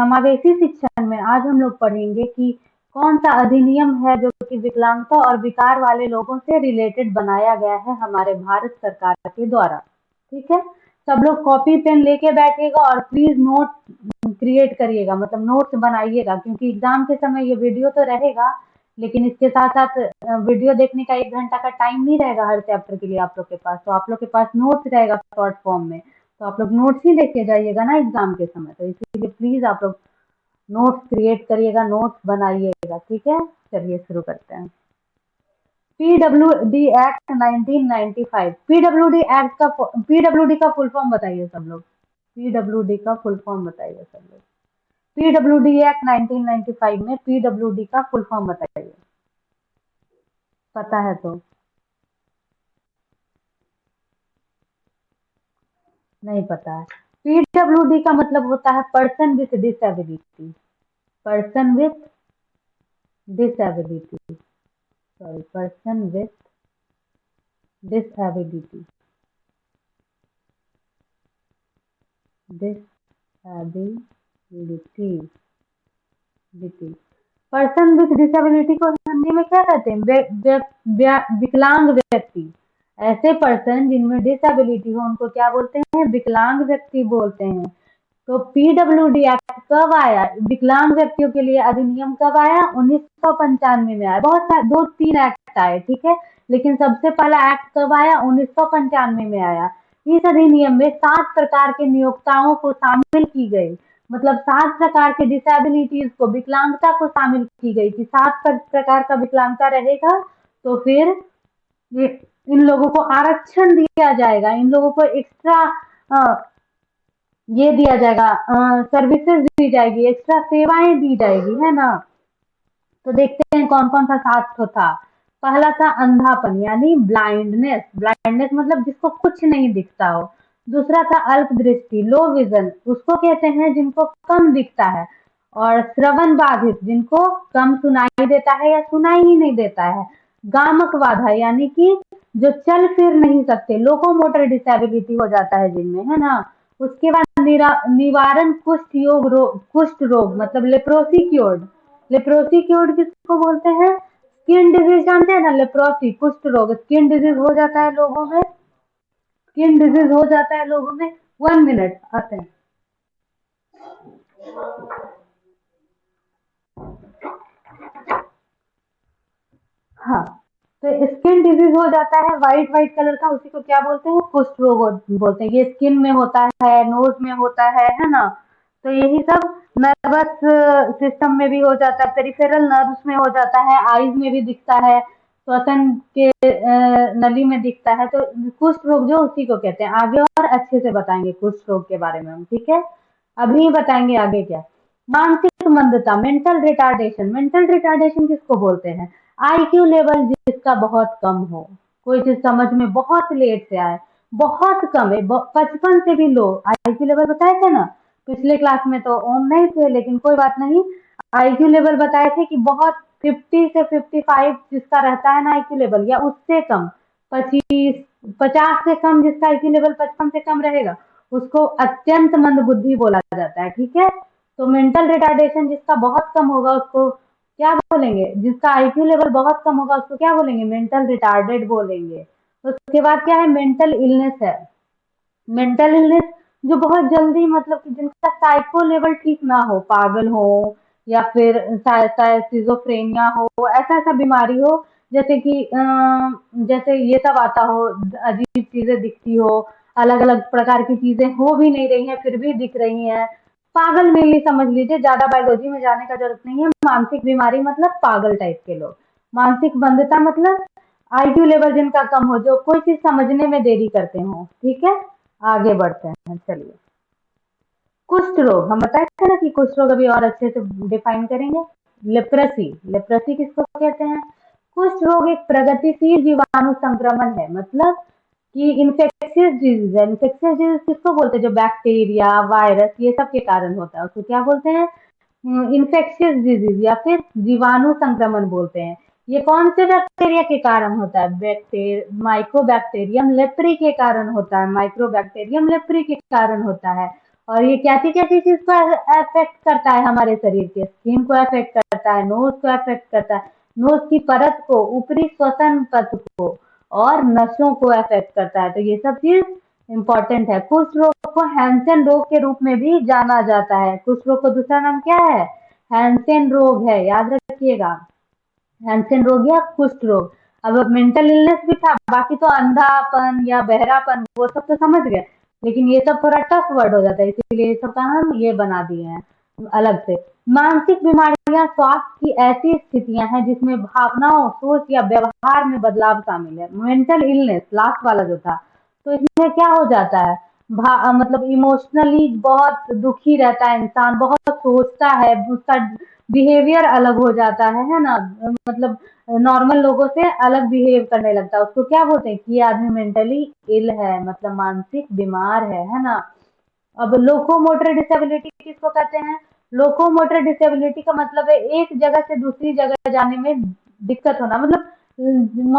समावेशी शिक्षण में आज हम लोग पढ़ेंगे कि कौन सा अधिनियम है जो कि विकलांगता और विकार वाले लोगों से रिलेटेड बनाया गया है हमारे भारत सरकार के द्वारा। ठीक है, सब लोग कॉपी पेन लेके बैठिएगा और प्लीज नोट क्रिएट करिएगा, मतलब नोट्स बनाइएगा, क्योंकि एग्जाम के समय ये वीडियो तो रहेगा, लेकिन इसके साथ साथ वीडियो देखने का 1 घंटा का टाइम नहीं रहेगा हर चैप्टर के लिए आप लोग के पास, तो आप लोग के पास नोट्स रहेगा शॉर्ट फॉर्म में, तो आप लोग नोट्स ही लेके जाइएगा ना एग्जाम के समय, तो इसीलिए प्लीज आप लोग नोट्स क्रिएट करिएगा, नोट्स बनाइएगा। ठीक है, चलिए शुरू करते हैं। पीडब्ल्यूडी एक्ट 1995, पीडब्ल्यूडी का फुल फॉर्म बताइए सब लोग, पीडब्ल्यूडी का फुल फॉर्म बताइए सब लोग। पीडब्ल्यूडी एक्ट 1995 में पीडब्ल्यूडी का फुल फॉर्म बताइए, पता है तो। नहीं पता है। पीडब्ल्यूडी का मतलब होता है person with disability, person with disability, sorry, person with disability, disability, person with disability को हिंदी में क्या कहते हैं? विकलांग व्यक्ति। ऐसे पर्सन जिनमें डिसेबिलिटी हो उनको क्या बोलते हैं? विकलांग व्यक्ति बोलते हैं। तो पीडब्ल्यूडी एक्ट कब आया? विकलांग व्यक्तियों के लिए अधिनियम कब आया? 1995 में आया। बहुत सारे 2-3 एक्ट आए, ठीक है, लेकिन सबसे पहला एक्ट कब आया? 1995 में आया। इस अधिनियम में 7 प्रकार के नियोक्ताओं को शामिल की गई, मतलब 7 प्रकार के डिसेबिलिटीज को, विकलांगता को शामिल की गई कि 7 प्रकार का विकलांगता रहेगा तो फिर इन लोगों को आरक्षण दिया जाएगा, इन लोगों को एक्स्ट्रा ये दिया जाएगा, सर्विसेज दी जाएगी, एक्स्ट्रा सेवाएं दी जाएगी, है ना। तो देखते हैं कौन कौन सा 7 तो था। पहला था अंधापन यानी ब्लाइंडनेस, ब्लाइंडनेस मतलब जिसको कुछ नहीं दिखता हो। दूसरा था अल्प दृष्टि, लो विजन, उसको कहते हैं जिनको कम दिखता है। और श्रवण बाधित, जिनको कम सुनाई देता है या सुनाई ही नहीं देता है। गामक बाधा यानी कि जो चल फिर नहीं सकते, लोकोमोटर डिसेबिलिटी हो जाता है जिनमें, है ना। उसके बाद निवारण कुष्ठ रोग मतलब लेप्रोसी क्योर्ड, लेप्रोसी क्योर्ड किसको बोलते हैं? स्किन डिजीज जानते हैं ना, लेप्रोसी कुष्ठ रोग, स्किन डिजीज हो जाता है लोगों में, स्किन डिजीज हो जाता है लोगों में। 1 मिनट आते हैं। हाँ, तो स्किन डिजीज हो जाता है व्हाइट व्हाइट कलर का, उसी को क्या बोलते हैं? कुष्ठ रोग बोलते हैं। ये स्किन में होता है, नोज में होता है ना। तो यही सब नर्वस सिस्टम में भी हो जाता है, पेरिफेरल नर्व्स में हो जाता है, आईज में भी दिखता है, श्वसन के नली में दिखता है। तो कुष्ठ रोग जो उसी को कहते हैं। आगे और अच्छे से बताएंगे कुष्ठ रोग के बारे में हम, ठीक है। अभी बताएंगे आगे क्या। मानसिक मंदता, मेंटल रिटार्डेशन, मेंटल रिटार्डेशन किसको बोलते हैं? आईक्यू लेवल जिसका बहुत कम हो, कोई चीज समझ में बहुत लेट से आए, बहुत कम है, 55 से भी लो। आईक्यू लेवल बताए थे ना पिछले क्लास में, तो ओम नहीं थे, लेकिन कोई बात नहीं। आईक्यू लेवल बताए थे कि बहुत 50 से 55 जिसका रहता है ना आईक्यू लेवल, या उससे कम 50 से कम जिसका आईक्यू लेवल 55 से कम रहेगा, उसको अत्यंत मंद बुद्धि बोला जाता है, ठीक है। तो मेंटल रिटार्डेशन जिसका बहुत कम होगा उसको क्या बोलेंगे? जिसका आईक्यू लेवल बहुत कम होगा उसको क्या बोलेंगे? मेंटल रिटार्डेड बोलेंगे। उसके बाद क्या है? मेंटल इलनेस है। मेंटल इलनेस जो बहुत जल्दी, मतलब कि जिनका साइको लेवल ठीक ना हो, पागल हो या फिर सिजोफ्रेनिया हो, ऐसा ऐसा बीमारी हो, जैसे कि जैसे ये सब आता हो, अजीब चीजें दिखती हो, अलग अलग प्रकार की चीजें हो भी नहीं रही हैं फिर भी दिख रही हैं, पागल में ही समझ लीजिए, ज्यादा बायोलॉजी में जाने का जरूरत नहीं है। मानसिक बीमारी मतलब पागल टाइप के लोग। मानसिक बंधता मतलब आईक्यू लेवल जिनका कम हो, जो कोई चीज समझने में देरी करते हो, ठीक है। आगे बढ़ते हैं, चलिए। कुष्ठ रोग, हम बताए थे ना कि कुष्ठ रोग अभी और अच्छे से डिफाइन करेंगे। लेप्रेसी, लेप्रेसी किसको कहते हैं? कुष्ठ रोग एक प्रगतिशील जीवाणु संक्रमण है, मतलब कि इन्फेक्शियस डिजीज है। इन्फेक्शियस डिजीज किसको बोलते हैं? जो बैक्टीरिया, वायरस, ये सब के कारण होता है, उसको क्या बोलते हैं? इन्फेक्शियस डिजीज या फिर जीवाणु संक्रमण बोलते हैं। ये कौन से बैक्टीरिया के कारण होता है? माइकोबैक्टीरियम लेप्री के कारण होता है, माइक्रोबैक्टीरियम लेप्री के कारण होता है। और ये क्या चीज को अफेक्ट करता है, हमारे शरीर के स्किन को अफेक्ट करता है, नोज को अफेक्ट करता है, नोज की परत को, ऊपरी श्वसन पथ को, और नसों को अफेक्ट करता है। तो ये सब चीज इंपॉर्टेंट है। कुष्ठ रोग को हैंसन रोग के रूप में भी जाना जाता है। कुष्ठ रोग को दूसरा नाम क्या है? हैंसन रोग है, याद रखिएगा। हैंसन रोग या कुष्ठ रोग। अब मेंटल इलनेस भी था, बाकी तो अंधापन या बहरापन वो सब तो समझ गए, लेकिन ये सब थोड़ा टफ वर्ड हो जाता है, इसीलिए ये सब का हम ये बना दिए हैं अलग से। मानसिक बीमारियां स्वास्थ्य की ऐसी स्थितियां हैं जिसमें भावनाओं, सोच या व्यवहार में बदलाव शामिल है। मेंटल इलनेस लास्ट वाला जो था, तो इसमें क्या हो जाता है, मतलब इमोशनली बहुत दुखी रहता है इंसान, बहुत सोचता है, उसका बिहेवियर अलग हो जाता है ना, मतलब नॉर्मल लोगों से अलग बिहेव करने लगता है। उसको क्या बोलते हैं कि ये आदमी मेंटली इल है, मतलब मानसिक बीमार है ना। अब लोकोमोटर डिसेबिलिटी किसको कहते हैं? लोकोमोटर डिसेबिलिटी का मतलब है एक जगह से दूसरी जगह जाने में दिक्कत होना, मतलब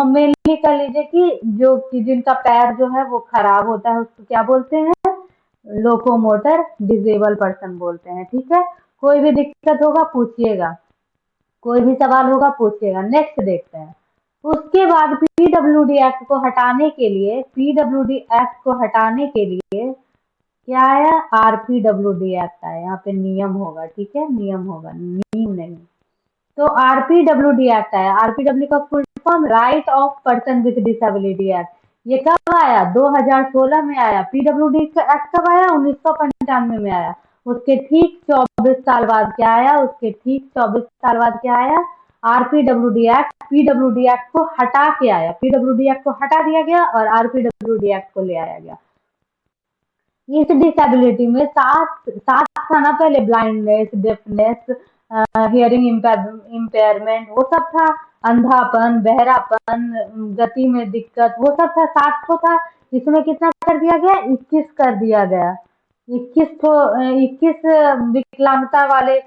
मेनली कह लीजिए कि जो कि जिनका पैर जो है वो खराब होता है, उसको क्या बोलते हैं? लोकोमोटर डिसेबल पर्सन बोलते हैं। ठीक है, कोई भी दिक्कत होगा पूछिएगा, कोई भी सवाल होगा पूछिएगा। नेक्स्ट देखते हैं। उसके बाद पीडब्ल्यूडी एक्ट को हटाने के लिए, पीडब्ल्यूडी एक्ट को हटाने के लिए क्या आया? आरपीडब्ल्यूडी एक्ट आया। यहाँ पे नियम होगा, ठीक है, नियम होगा, नीम नहीं। तो आरपीडब्ल्यूडी एक्ट आया। आरपीडब्ल्यू का full form right of person with disability act. ये कब आया? 2016 में आया। पीडब्ल्यूडी एक्ट कब आया? 1995 में आया। उसके ठीक 24 साल बाद क्या आया? उसके ठीक 24 साल बाद क्या आया? RPWD act. पीडब्ल्यूडी एक्ट को हटा के आया, पीडब्ल्यूडी एक्ट को हटा दिया गया और आरपीडब्ल्यूडी एक्ट को ले आया गया। इस डिसेबिलिटी में सात सात था ना पहले, ब्लाइंडनेस, डेफनेस, हियरिंग इम्पेयरमेंट, वो सब था, अंधापन, बहरापन, गति में दिक्कत, वो सब था, 7 तो था। इसमें कितना कर दिया गया? 21 कर दिया गया। 21 विकलांगता वाले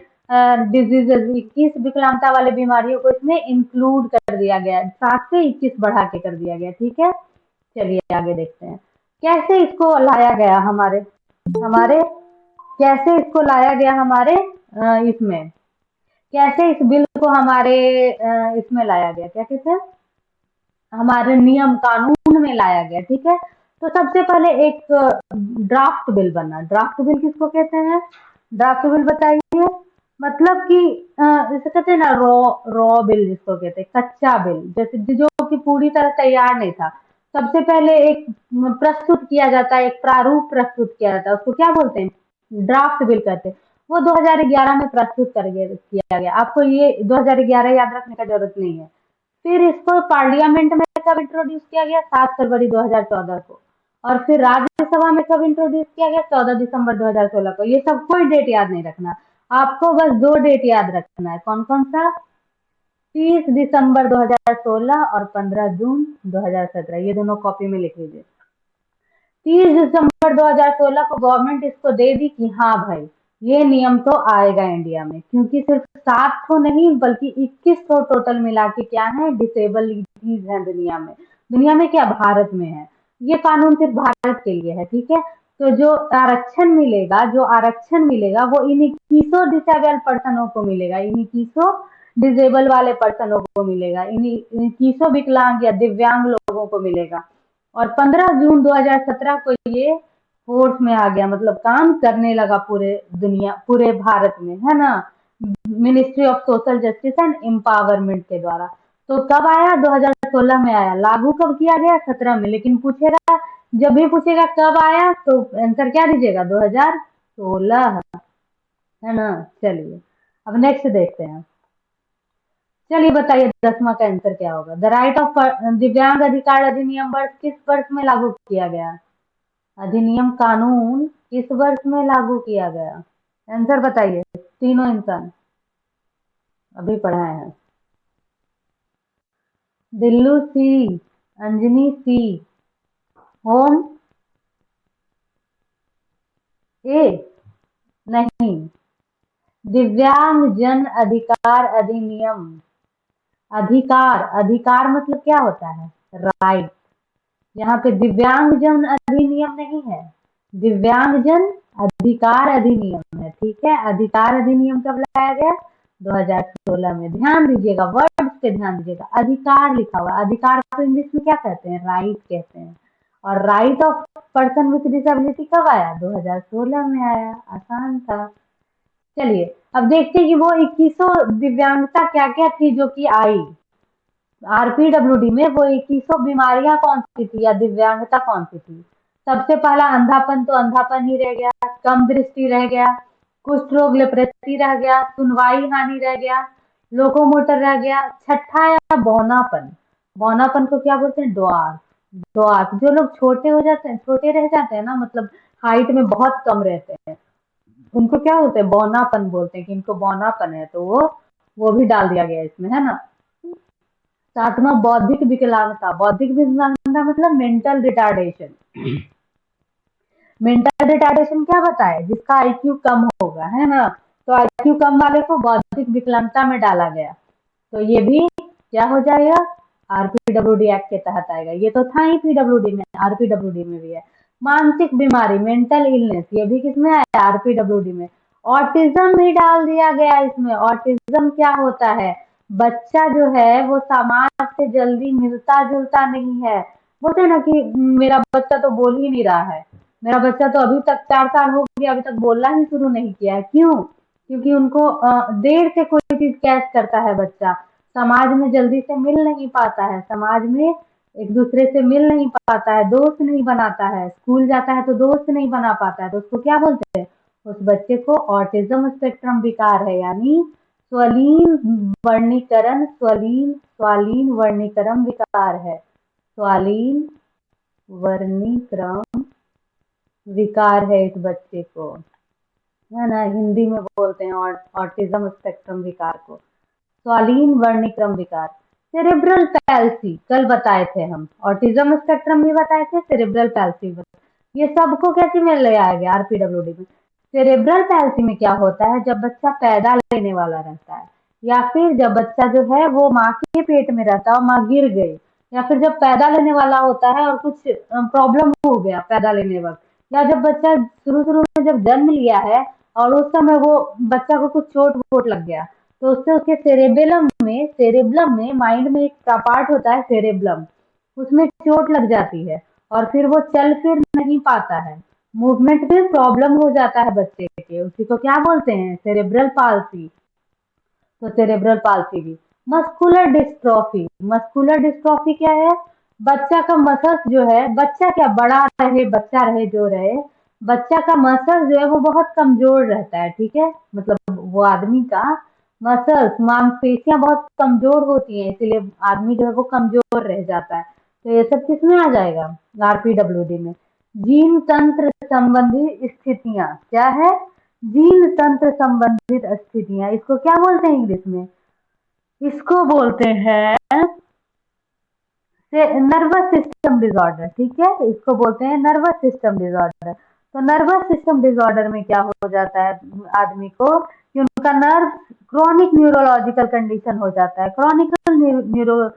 डिजीजेस, 21 विकलांगता वाले बीमारियों को इसमें इंक्लूड कर दिया गया, 7 से 21 बढ़ा के कर दिया गया। ठीक है, चलिए आगे देखते हैं। कैसे इसको लाया गया हमारे हमारे कैसे इसको लाया गया हमारे इसमें, कैसे इस बिल को हमारे इसमें लाया गया, क्या कहते हैं, हमारे नियम कानून में लाया गया। ठीक है, तो सबसे पहले एक ड्राफ्ट बिल बना। ड्राफ्ट बिल किसको कहते हैं? ड्राफ्ट बिल बताइए। मतलब कि जैसे कहते हैं ना, रॉ रॉ बिल जिसको कहते हैं, कच्चा बिल, जैसे जो कि पूरी तरह तैयार नहीं था। सबसे पहले एक प्रस्तुत किया जाता है, एक प्रारूप प्रस्तुत किया जाता है, उसको क्या बोलते हैं? ड्राफ्ट बिल कहते हैं। वो 2011 में प्रस्तुत किया गया। आपको ये 2011 याद रखने का जरूरत नहीं है। फिर इसको पार्लियामेंट में कब इंट्रोड्यूस किया गया? 7 फरवरी 2014 को। और फिर राज्यसभा में कब इंट्रोड्यूस किया गया? 14 दिसंबर 2016 को। ये सब कोई डेट याद नहीं रखना, आपको बस 2 डेट याद रखना है। कौन कौन सा? 30 दिसंबर 2016 और 15 जून 2017, ये दोनों कॉपी में लिख लीजिए। 30 दिसंबर 2016 को गवर्नमेंट इसको दे दी कि हाँ भाई, ये नियम तो आएगा इंडिया में, क्योंकि सिर्फ 7 तो नहीं बल्कि 21 तो टोटल मिला के क्या है, डिसेबिलिटीज है दुनिया में। दुनिया में क्या, भारत में है। ये कानून सिर्फ भारत के लिए है। ठीक है, तो जो आरक्षण मिलेगा वो इन 21 डिसेबल पर्सनों को मिलेगा, इन 21 डिसेबल वाले पर्सनों को मिलेगा, इन 21 विकलांग या दिव्यांग लोगों को मिलेगा। और 15 जून 2017 को ये फोर्स में आ गया, मतलब काम करने लगा पूरे भारत में, है ना, ministry of social justice and empowerment के द्वारा। तो कब आया? 2016 में आया। लागू कब किया गया? 17 में। लेकिन पूछेगा, जब भी पूछेगा कब आया, तो आंसर क्या दीजिएगा? 2016, है ना। चलिए अब नेक्स्ट देखते हैं। चलिए बताइए 10वां का आंसर क्या होगा? द राइट ऑफ दिव्यांग अधिकार अधिनियम वर्ष किस वर्ष में लागू किया गया? अधिनियम कानून किस वर्ष में लागू किया गया? आंसर बताइए तीनों इंसान, अभी पढ़ाए हैं। दिल्लू सी, अंजनी सी, होम ए, नहीं, दिव्यांग जन अधिकार अधिनियम। अधिकार, अधिकार मतलब क्या होता है? राइट। यहाँ पे दिव्यांग जन अधिनियम नहीं है, दिव्यांगजन अधिकार अधिनियम है, ठीक है। अधिकार अधिनियम कब लाया गया? 2016 में। ध्यान दीजिएगा, वर्ड्स पे ध्यान दीजिएगा, अधिकार लिखा हुआ है। अधिकार को इंग्लिश में क्या कहते हैं? राइट कहते हैं। और right of person with disability कब आया? 2016 में आया। आसान था। चलिए अब देखते हैं कि वो 2100 दिव्यांगता क्या क्या थी जो कि आई आरपीडब्ल्यूडी में। वो 2100 बीमारियां कौन सी थी या दिव्यांगता कौन सी थी? सबसे पहला अंधापन, तो अंधापन ही रह गया। कम दृष्टि रह गया। कुष्ठ रोग लेप्रोसी रह गया। सुनवाई हानि रह गया। लोकोमोटर रह गया। छठा या बौनापन। बौनापन को क्या बोलते हैं? ड्वार्फ। ड्वार्फ जो लोग छोटे हो जाते हैं, छोटे रह जाते हैं ना, मतलब हाइट में बहुत कम रहते हैं, उनको क्या बोलते हैं? बौनापन बोलते हैं कि इनको बौनापन है, तो वो भी डाल दिया गया इसमें, है ना। सातवां बौद्धिक विकलांगता। बौद्धिक विकलांगता मतलब मेंटल रिटार्डेशन। मेंटल रिटार्डेशन क्या बताए? जिसका आईक्यू कम होगा, है ना। तो आईक्यू कम वाले को बौद्धिक विकलांगता में डाला गया। तो ये भी क्या हो जाएगा? आरपीडब्ल्यूडी एक्ट के तहत आएगा। ये तो था ही पीडब्ल्यूडी में, आरपीडब्ल्यूडी में भी है। मानसिक बीमारी, मेंटल इलनेस, ये भी किसमें आया? आरपीडब्ल्यूडी में। ऑटिज्म भी डाल दिया गया इसमें। ऑटिज्म क्या होता है? बच्चा जो है वो समाज से जल्दी मिलता जुलता नहीं है। बोलते हैं ना कि मेरा बच्चा तो बोल ही नहीं रहा है, मेरा बच्चा तो अभी तक 4 साल हो गया, अभी तक बोलना ही शुरू नहीं किया है। क्यों? क्योंकि उनको देर से कोई चीज कैच करता है बच्चा। समाज में जल्दी से मिल नहीं पाता है, समाज में एक दूसरे से मिल नहीं पाता है, दोस्त नहीं बनाता है। स्कूल जाता है तो दोस्त नहीं बना पाता है, तो उसको क्या बोलते हैं? उस बच्चे को ऑटिज्म स्पेक्ट्रम विकार है, यानी स्वलीन वर्णीकरण, स्वालीन वर्णीकरण विकार है। स्वालीन वर्णीक्रम विकार है इस बच्चे को, है ना। हिंदी में बोलते हैं ऑटिज्म स्पेक्ट्रम विकार को, स्वालीन वर्णिक्रम विकार। सेरेब्रल पैल्सी कल बताए थे हम, ऑटिज्म स्पेक्ट्रम भी बताए थे, सेरेब्रल पैल्सी बताए। ये सबको कैसे में ले आया गया आरपीडब्ल्यूडी में? सेरेब्रल पैल्सी में क्या होता है? जब बच्चा पैदा लेने वाला रहता है, या फिर जब बच्चा जो है वो माँ के पेट में रहता है और माँ गिर गई, या फिर जब पैदा लेने वाला होता है और कुछ प्रॉब्लम हो गया पैदा लेने वक्त, या जब बच्चा शुरू शुरू में जब जन्म लिया है और उस समय वो बच्चा को कुछ चोट वोट लग गया, तो उससे उसके सेरेबलम में माइंड में एक पार्ट होता है सेरेबलम, उसमें चोट लग जाती है और फिर वो चल फिर नहीं पाता है, मूवमेंट में प्रॉब्लम हो जाता है बच्चे के। उसी को क्या बोलते हैं? Cerebral palsy. तो सेरेब्रल पाल्सी भी। Muscular dystrophy. मस्कुलर डिस्ट्रॉफी क्या है? बच्चा का मसल्स जो है, बच्चा क्या, बड़ा रहे बच्चा रहे जो रहे, बच्चा का मसल जो है वो बहुत कमजोर रहता है, ठीक है। मतलब वो आदमी का मसल्स, मांसपेशियां बहुत कमजोर होती हैं, इसीलिए आदमी जो है वो कमजोर रह जाता है। तो ये सब किसमें आ जाएगा? आरपीडब्ल्यूडी में। जीन तंत्र संबंधी स्थितियां क्या है? जीन तंत्र संबंधित स्थितियां, इसको क्या बोलते हैं इंग्लिश में? इसको बोलते हैं नर्वस सिस्टम डिसऑर्डर, ठीक है। इसको बोलते हैं नर्वस सिस्टम डिसऑर्डर। तो नर्वस सिस्टम डिसऑर्डर में क्या हो जाता है आदमी को कि उनका नर्व क्रॉनिक न्यूरोलॉजिकल कंडीशन हो जाता है, क्रॉनिकल न्यूरो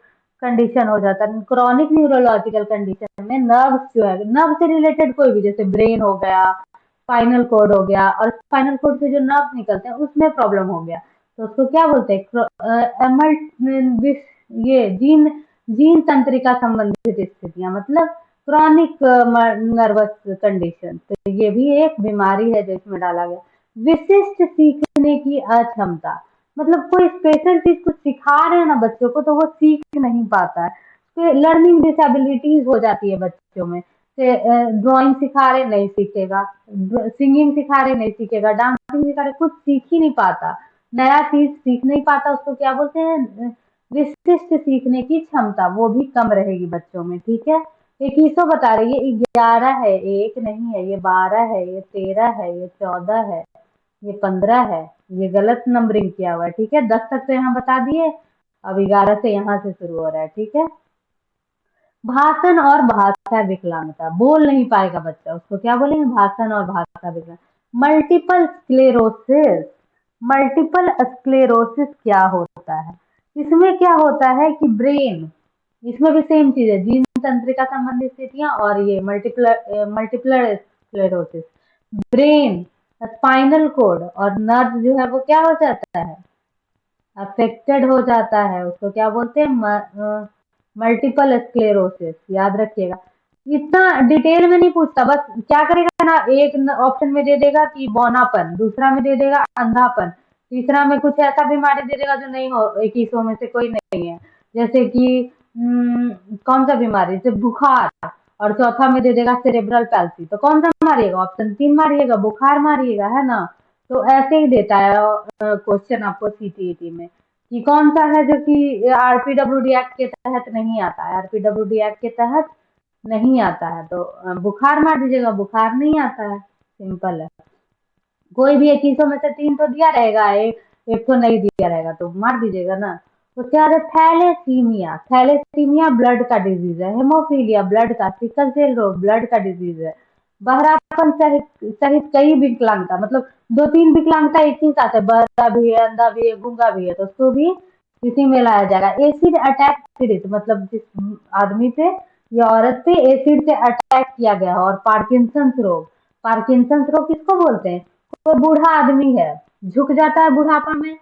कंडीशन हो जाता है। क्रॉनिक न्यूरोलॉजिकल कंडीशन में नर्व जो है, नर्व से रिलेटेड कोई भी, जैसे ब्रेन हो गया, स्पाइनल कोड हो गया, और स्पाइनल कोड से जो नर्व निकलते हैं उसमें प्रॉब्लम हो गया, तो उसको क्या बोलते हैं? ये जीन जीन तंत्रिका संबंधित स्थितियां, मतलब क्रॉनिक नर्वस कंडीशन। तो ये भी एक बीमारी है जो इसमें डाला गया। विशिष्ट सीखने की अक्षमता, मतलब कोई स्पेशल चीज कुछ सिखा रहे हैं ना बच्चों को, तो वो सीख नहीं पाता है, तो लर्निंग डिसेबिलिटीज हो जाती है बच्चों में। ड्राइंग सिखा रहे नहीं सीखेगा, सिंगिंग सिखा रहे नहीं सीखेगा, डांसिंग सिखा रहे कुछ सीख ही नहीं पाता, नया चीज सीख नहीं पाता। उसको क्या बोलते हैं? विशिष्ट सीखने की क्षमता, वो भी कम रहेगी बच्चों में, ठीक है। 2100 बता रही है, 11 है, एक नहीं है, ये 12 है, ये 13 है, ये 14 है, ये 15 है। ये गलत नंबरिंग किया हुआ है, ठीक है। 10 तक तो यहाँ बता दिए, अब 11 से यहाँ से शुरू हो रहा है, ठीक है। भाषण और भाषा विकलांगता, बोल नहीं पाएगा बच्चा, उसको क्या बोलेंगे? भाषण और भाषा विकलांगता। Multiple sclerosis. मल्टीपल स्क्लेरोसिस क्या होता है? इसमें क्या होता है कि ब्रेन, इसमें भी सेम चीज है, जीन तंत्रिका संबंधी स्थितियां और ये multiple sclerosis. Brain, spinal cord और नर्व जो है वो क्या हो जाता है, अफेक्टेड हो जाता है, उसको क्या बोलते हैं, मल्टीपल स्क्लेरोसिस। याद रखिएगा, इतना डिटेल में नहीं पूछता, बस क्या करेगा ना, एक ऑप्शन में दे देगा कि बौनापन, दूसरा में दे देगा अंधापन, तीसरा में कुछ ऐसा बीमारी दे देगा जो नहीं हो, 21 में से कोई नहीं है, जैसे कि कौन सा बीमारी, जैसे बुखार, और चौथा में दे देगा सेरेब्रल पैल्सी। तो कौन सा मारिएगा, ऑप्शन 3 मारिएगा, बुखार मारिएगा, है ना। तो ऐसे ही देता है क्वेश्चन आपको सीटीईटी में, कि कौन सा है जो कि आरपीडब्ल्यूडी एक्ट के तहत नहीं आता है, आरपीडब्ल्यूडी एक्ट के तहत नहीं आता है, तो बुखार मार दीजिएगा, बुखार नहीं आता है, सिंपल है। कोई भी 21 में से 3 तो दिया रहेगा, एक एक तो नहीं दिया रहेगा, तो मार दीजिएगा ना। उसके बाद है थैलेसीमिया। थैलेसीमिया ब्लड का डिजीज है। हेमोफीलिया ब्लड का, सिकल सेल रोग ब्लड का डिजीज है। बहरापन सहित सहित कई विकलांगता, मतलब 2-3 विकलांगता एक ही साथ है, बहरा भी है, अंधा भी है, गूंगा भी है, तो उसको भी इसी में लाया जाएगा। एसिड अटैक पीड़ित, मतलब जिस आदमी पे या औरत पे एसिड से अटैक किया गया हो। और पार्किंसंस रोग, पार्किंसंस रोग किसको बोलते हैं, कोई बूढ़ा आदमी है, झुक जाता है बुढ़ापा में,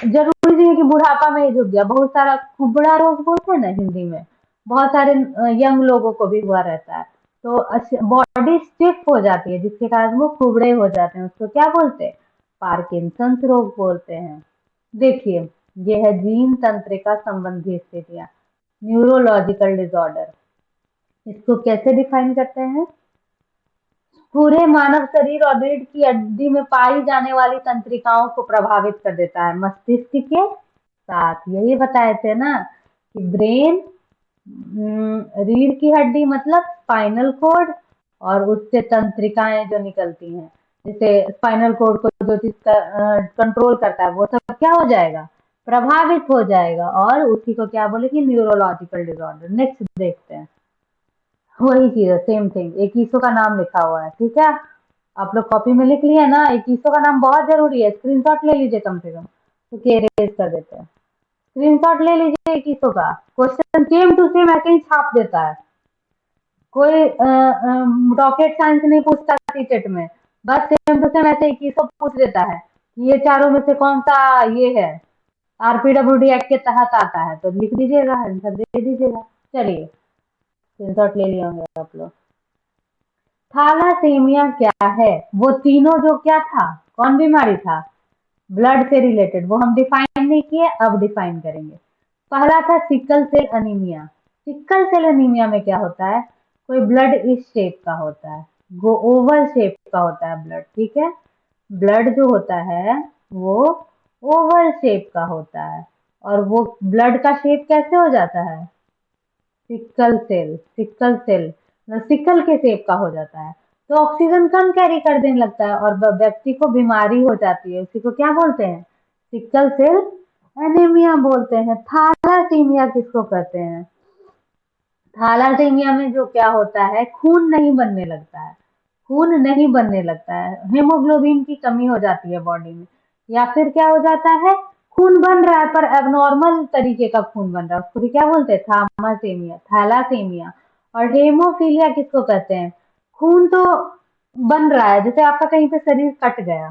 जरूरी नहीं है कि बुढ़ापा में ही झुक गया, बहुत सारा कुबड़ा रोग बोलते हैं ना हिंदी में, बहुत सारे यंग लोगों को भी हुआ रहता है। तो बॉडी स्टिफ हो जाती है जिसके कारण वो कुबड़े हो जाते हैं, उसको क्या बोलते हैं, पार्किंसंस रोग बोलते हैं। देखिए, ये है जीन तंत्रिका संबंधी स्थितियां, न्यूरोलॉजिकल डिसऑर्डर। इसको कैसे डिफाइन करते हैं, पूरे मानव शरीर और रीढ़ की हड्डी में पाई जाने वाली तंत्रिकाओं को प्रभावित कर देता है, मस्तिष्क के साथ। यही बताए थे ना कि ब्रेन, रीढ़ की हड्डी मतलब स्पाइनल कोड, और उससे तंत्रिकाएं जो निकलती हैं, जैसे स्पाइनल कोड को जो चीज कंट्रोल करता है वो सब क्या हो जाएगा, प्रभावित हो जाएगा, और उसी को क्या बोलेगी, न्यूरोलॉजिकल डिसऑर्डर। नेक्स्ट देखते हैं, वही चीज है, सेम थिंग, 21 का नाम लिखा हुआ है, ठीक है। आप लोग कॉपी में लिख लिए ना, 21 का नाम बहुत जरूरी है, स्क्रीनशॉट ले लीजिए कम से कम, तो एरेज कर देते हैं। स्क्रीनशॉट ले लीजिए 21 का, क्वेश्चन सेम टू सेम ऐसे ही छाप देता है। कोई रॉकेट साइंस नहीं पूछता सीटेट में, बस सेम टू सेम ऐसे 21 पूछ देता है कि ये चारों में से कौन सा ये है, आरपीडब्ल्यूडी एक्ट के तहत आता है, तो लिख दीजिएगा, आंसर दे दीजिएगा। चलिए, स्क्रीनशॉट ले लिए होंगे आप लोग। थैलासेमिया क्या है, वो तीनों जो क्या था, कौन बीमारी था, ब्लड से रिलेटेड, वो हम डिफाइन नहीं किए, अब डिफाइन करेंगे। पहला था sickle cell anaemia. Sickle cell anaemia में क्या होता है, कोई ब्लड इस शेप का होता है, वो ओवल शेप का होता है ब्लड, ठीक है। ब्लड जो होता है वो ओवल शेप का होता है, और वो ब्लड का शेप कैसे हो जाता है, sickle cell, sickle cell sickle के शेप का हो जाता है, तो ऑक्सीजन कम कैरी कर देने लगता है, और व्यक्ति को बीमारी हो जाती है, उसी को क्या बोलते हैं, सिकल सेल एनीमिया बोलते हैं। थैलासीमिया किसको कहते हैं, थैलासीमिया में जो क्या होता है, खून नहीं बनने लगता है, खून नहीं बनने लगता है, हेमोग्लोबिन की कमी हो जाती है बॉडी में, या फिर क्या हो जाता है, खून बन रहा है पर एबनॉर्मल तरीके का खून बन रहा है, उसको भी क्या बोलते हैं, थैलासेमिया, थैलासेमिया। और हेमोफीलिया किसको कहते हैं, खून तो बन रहा है, जैसे आपका कहीं पे शरीर कट गया,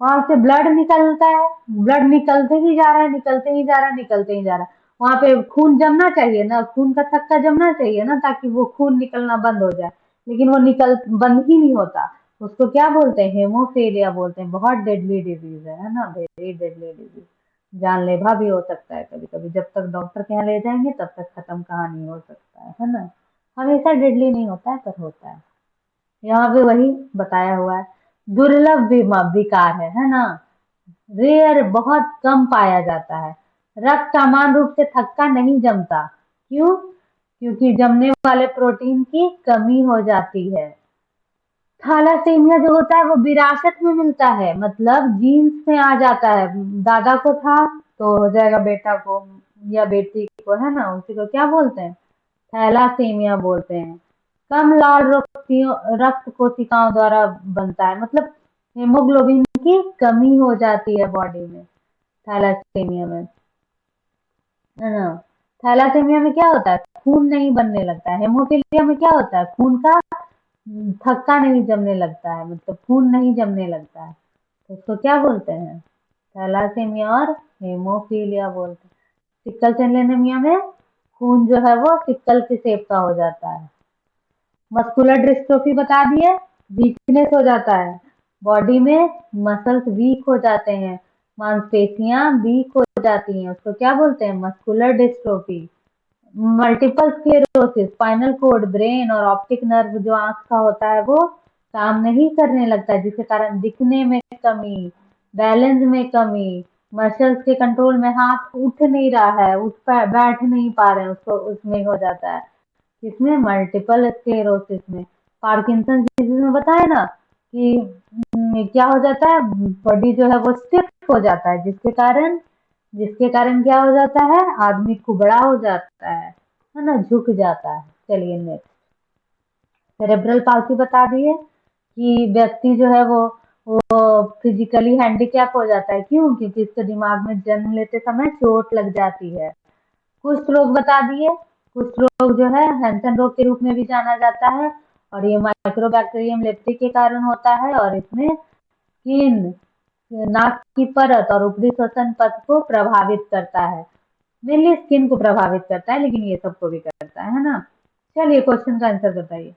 वहां से ब्लड निकलता है, ब्लड निकलते ही जा रहा है, निकलते ही जा रहा है, निकलते ही जा रहा है, वहां पे खून जमना चाहिए ना, खून का थक्का जमना चाहिए ना, ताकि वो खून निकलना बंद हो जाए, लेकिन वो निकल बंद ही नहीं होता, उसको क्या बोलते हैं, हेमोफीलिया बोलते हैं। बहुत डेडली डिजीज है ना, वेरी डेडली डिजीज, जानलेवा भी हो सकता है कभी कभी, जब तक डॉक्टर के यहाँ ले जाएंगे तब तक खत्म कहानी हो सकता है ना, हमेशा डेडली नहीं होता है पर होता है। यहाँ पे वही बताया हुआ है, दुर्लभ विकार है ना, रेयर, बहुत कम पाया जाता है। रक्त समान रूप से थक्का नहीं जमता, क्यों, क्योंकि जमने वाले प्रोटीन की कमी हो जाती है। थैलासेमिया जो होता है वो विरासत में मिलता है, मतलब जीन्स में आ जाता है, दादा को था तो हो जाएगा बेटा को या बेटी को, है ना, उसी को क्या बोलते हैं, थैलासेमिया बोलते हैं। कम लाल रक्त कोशिकाओं द्वारा बनता है, मतलब हेमोग्लोबिन की कमी हो जाती है बॉडी में थैलासेमिया में, है ना। थैलासेमिया में क्या होता है, खून नहीं बनने लगता है। हेमोफीलिया में क्या होता है, खून का थक्का नहीं जमने लगता है, मतलब खून नहीं जमने लगता है, तो उसको क्या बोलते हैं? थैलासेमिया और हेमोफीलिया बोलते हैं। सिकल सेल एनीमिया में खून जो है वो सिक्कल के शेप का हो जाता है। मस्कुलर डिस्ट्रोफी बता दिए, वीकनेस हो जाता है, बॉडी में मसल्स वीक हो जाते हैं, मांसपेशियां वीक हो जाती हैं, उसको क्या बोलते हैं? Muscular dystrophy. Multiple sclerosis, spinal cord, brain और ऑप्टिक नर्व जो आंख का होता है वो काम नहीं करने लगता है, जिसके कारण दिखने में कमी, बैलेंस में कमी, मसल्स के कंट्रोल में हाथ उठ नहीं रहा है, बैठ नहीं पा रहे हैं, उसको उसमें हो जाता है। इसमें मल्टीपल स्क्लेरोसिस में, पार्किंसन डिजीज में बताया ना कि क्या हो जाता है, बॉडी जो है वो स्टिफ हो जाता है, जिसके कारण क्या हो जाता है, आदमी कुबड़ा हो जाता है ना, झुक जाता है। चलिए नेक्स्ट, सेरेब्रल पाल्सी बता दिए कि व्यक्ति जो है वो फिजिकली हैंडीकैप हो जाता है। क्यों? क्योंकि इसके दिमाग में जन्म लेते समय चोट लग जाती है। कुष्ठ रोग बता दिए, कुष्ठ रोग जो है हैंसन रोग के रूप में भी जाना जाता है, और ये माइक्रोबैक्टीरियम लेप्टी के कारण होता है, और इसमें स्किन, नाक की परत और ऊपरी श्वसन पथ को प्रभावित करता है। मेनली स्किन को प्रभावित करता है, लेकिन ये सबको भी करता है ना। चलिए क्वेश्चन का आंसर बताइए।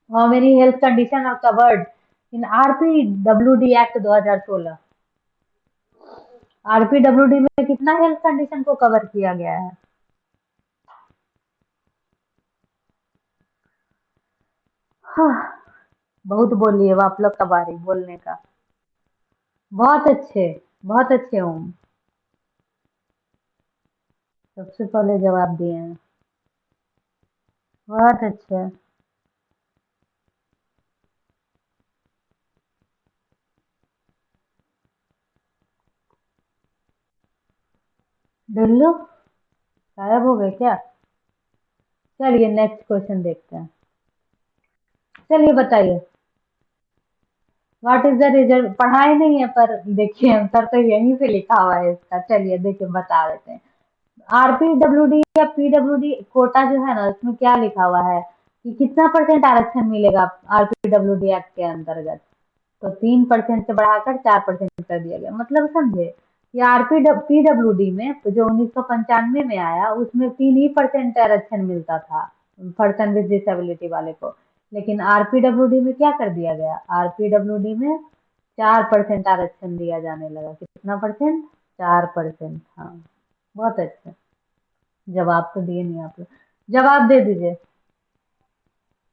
How many health condition are covered in RPWD act 2016? RPWD में कितना हेल्थ कंडीशन को कवर किया गया है? हाँ, बहुत बोल लिए, अब आप लोग का बारी बोलने का। बहुत अच्छे, बहुत अच्छे ओम, सबसे पहले जवाब दिए हैं, बहुत अच्छे। ढिल्लू गायब हो गए क्या? चलिए नेक्स्ट क्वेश्चन देखते हैं। चलिए बताइए, व्हाट इज द रिजर्व, पढ़ाई नहीं है पर देखिए आंसर तो यहीं से लिखा हुआ है इसका। चलिए देखिए बता देते हैं। आरपीडब्ल्यूडी या पीडब्ल्यूडी कोटा जो है ना, उसमें क्या लिखा हुआ है कि कितना परसेंट आरक्षण मिलेगा आरपीडब्ल्यूडी एक्ट के अंतर्गत? तो 3% से बढ़ाकर 4% कर दिया गया, मतलब समझे, ये पीडब्ल्यूडी में तो जो 1995 में आया उसमें 3% ही आरक्षण मिलता था पर्सन विद डिसेबिलिटी वाले को, लेकिन आरपीडब्ल्यूडी में क्या कर दिया गया, आरपीडब्ल्यूडी में 4% आरक्षण दिया जाने लगा। कितना परसेंट? 4%। हाँ, बहुत अच्छा। जवाब तो दिए नहीं आप लोग, जवाब दे दीजिए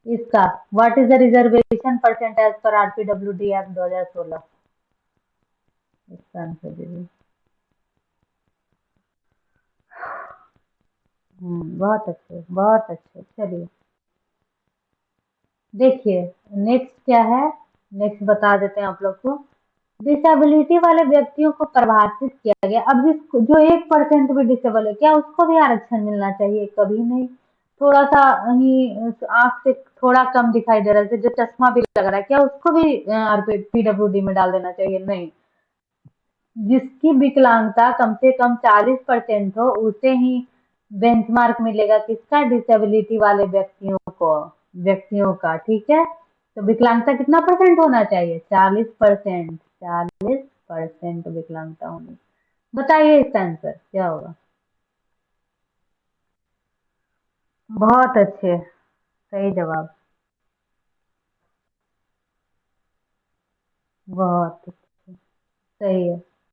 इसका। What is the reservation percent as per RPWD act 2016? इसका आंसर दीजिए। बहुत अच्छे, बहुत अच्छे। चलिए देखिए नेक्स्ट क्या है, नेक्स्ट बता देते हैं आप लोग को। डिसेबिलिटी वाले व्यक्तियों को परिभाषित किया गया। अब जिस जो 1% भी डिसेबल है, क्या उसको भी आरक्षण मिलना चाहिए? कभी नहीं। थोड़ा सा ही आंख से थोड़ा कम दिखाई दे रहा है, जो चश्मा भी लग रहा है, क्या उसको भी पीडब्ल्यूडी में डाल देना चाहिए? नहीं। जिसकी विकलांगता कम से कम 40% हो उसे ही बेंचमार्क मिलेगा, किसका? डिसेबिलिटी वाले व्यक्तियों का। ठीक है, तो विकलांगता कितना परसेंट होना चाहिए? 40%। 40% विकलांगता होनी। बताइए इसका आंसर क्या होगा? बहुत अच्छे, सही जवाब। बहुत अच्छे, सही है।